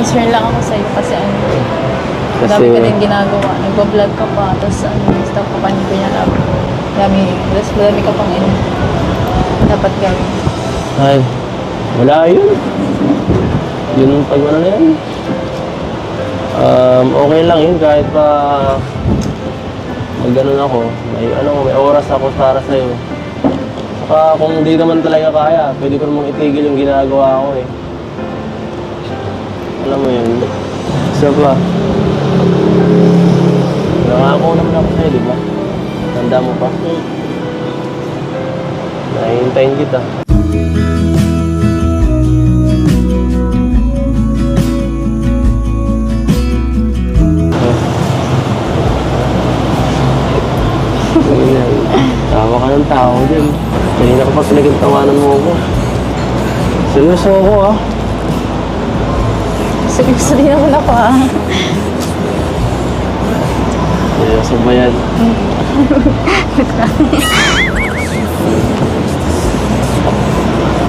concern lang ako sa'yo kasi ano, Kasi, dami ka din ginagawa. Nagbablog ka pa, tapos ano, stop ka pa ni Kuya Lab. Tapos madami ka pang dapat gawin. ay, wala yun. Yun pag ano na yan. Okay lang yun kahit pa mag-ganon ako. May oras ako para sa'yo. Saka kung hindi naman talaga kaya, pwede ko namang itigil yung ginagawa ko eh. Alam mo yun. Isa pa. Nangako naman ako sa'yo, di ba? Tanda mo pa? Nahihintayin kita. Ayan. Tawa ka ng tao dyan. Kanina ka pa pinagtawanan mo ako. Seryoso ako ah. Seryoso din naman ako ah. Seryoso ba yan?